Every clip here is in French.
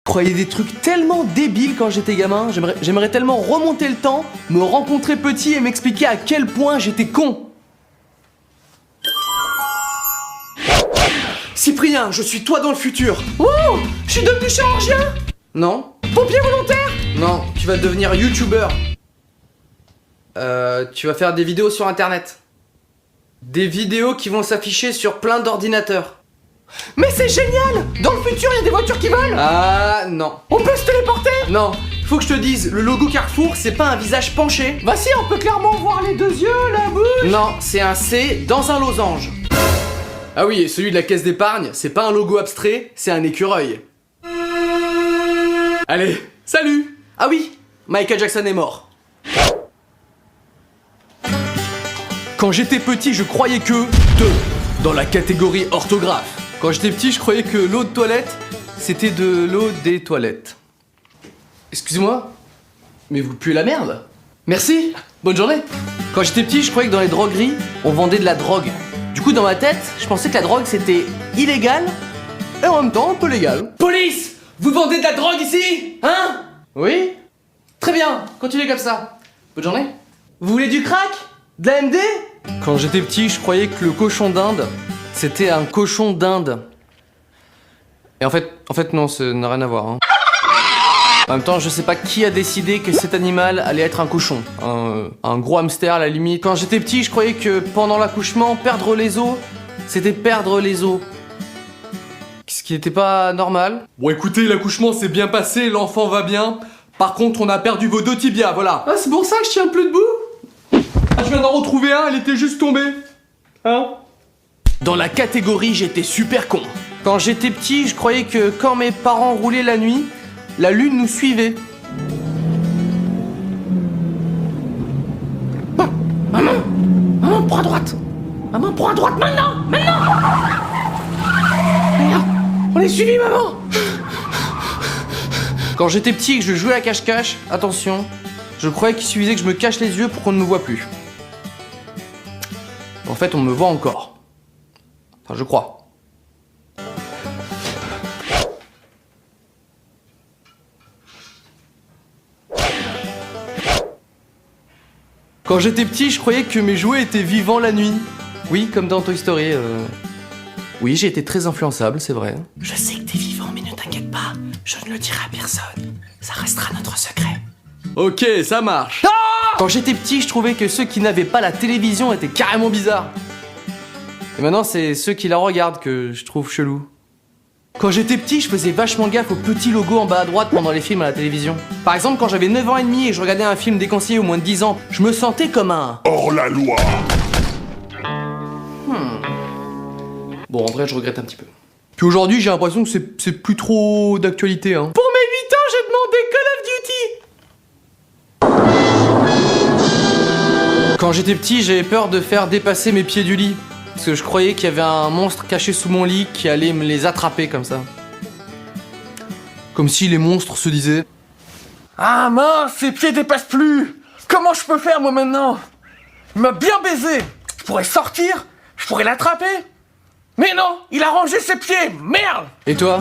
croyais des trucs tellement débiles quand j'étais gamin. J'aimerais tellement remonter le temps, me rencontrer petit et m'expliquer à quel point j'étais con. Cyprien, je suis toi dans le futur. Wow, je suis devenu chirurgien. Non. Pompier volontaire. Non, tu vas devenir youtubeur. Tu vas faire des vidéos sur internet. Des vidéos qui vont s'afficher sur plein d'ordinateurs. Mais c'est génial! Dans le futur, il y a des voitures qui volent! Ah non. On peut se téléporter? Non. Faut que je te dise, le logo Carrefour, c'est pas un visage penché. Bah si, on peut clairement voir les deux yeux, la bouche. Non, c'est un C dans un losange. Ah oui, et celui de la caisse d'épargne, c'est pas un logo abstrait, c'est un écureuil. Allez, salut! Ah oui, Michael Jackson est mort. Quand j'étais petit, je croyais que... dans la catégorie orthographe. Quand j'étais petit, je croyais que l'eau de toilette, c'était de l'eau des toilettes. Excusez-moi, mais vous puez la merde. Merci, bonne journée. Quand j'étais petit, je croyais que dans les drogueries, on vendait de la drogue. Du coup, dans ma tête, je pensais que la drogue, c'était illégal et en même temps un peu légal. Police! Vous vendez de la drogue ici? Hein? Oui? Très bien, continuez comme ça. Bonne journée. Vous voulez du crack? De la MD? Quand j'étais petit, je croyais que le cochon d'Inde, c'était un cochon d'Inde. Et en fait non, ça n'a rien à voir. Hein. En même temps, je sais pas qui a décidé que cet animal allait être un cochon. Un gros hamster à la limite. Quand j'étais petit, je croyais que pendant l'accouchement, perdre les os, c'était perdre les os. Ce qui n'était pas normal. Bon écoutez, l'accouchement s'est bien passé, l'enfant va bien. Par contre, on a perdu vos 2 tibias, voilà. Ah, c'est pour ça que je tiens plus debout? Ah, je viens d'en retrouver un, il était juste tombé. Hein? Dans la catégorie j'étais super con. Quand j'étais petit, je croyais que quand mes parents roulaient la nuit, la lune nous suivait. Ah, maman, prends à droite. Maman, prends à droite maintenant. Merde, on est suivi, maman. Quand j'étais petit et que je jouais à cache-cache, attention, je croyais qu'il suffisait que je me cache les yeux pour qu'on ne me voit plus. En fait, on me voit encore. Enfin, je crois. Quand j'étais petit, je croyais que mes jouets étaient vivants la nuit. Oui, comme dans Toy Story. Oui, j'ai été très influençable, c'est vrai. Je sais que t'es vivant, mais ne t'inquiète pas. Je ne le dirai à personne. Ça restera notre secret. Ok, ça marche. Ah! Quand j'étais petit, je trouvais que ceux qui n'avaient pas la télévision étaient carrément bizarres. Et maintenant, c'est ceux qui la regardent que je trouve chelou. Quand j'étais petit, je faisais vachement gaffe aux petits logos en bas à droite pendant les films à la télévision. Par exemple, quand j'avais 9 ans et demi et je regardais un film déconseillé aux moins de 10 ans, je me sentais comme un... hors la loi. Bon, en vrai, je regrette un petit peu. Puis aujourd'hui, j'ai l'impression que c'est plus trop d'actualité, hein. Pour mes 8 ans, j'ai demandé Call of Duty. Quand j'étais petit, j'avais peur de faire dépasser mes pieds du lit. Parce que je croyais qu'il y avait un monstre caché sous mon lit qui allait me les attraper comme ça. Comme si les monstres se disaient... Ah mince, ses pieds dépassent plus. Comment je peux faire moi maintenant? Il m'a bien baisé. Je pourrais sortir, je pourrais l'attraper. Mais non, il a rangé ses pieds, merde. Et toi,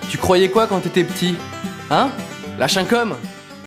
tu croyais quoi quand t'étais petit? Hein? Lâche un com'.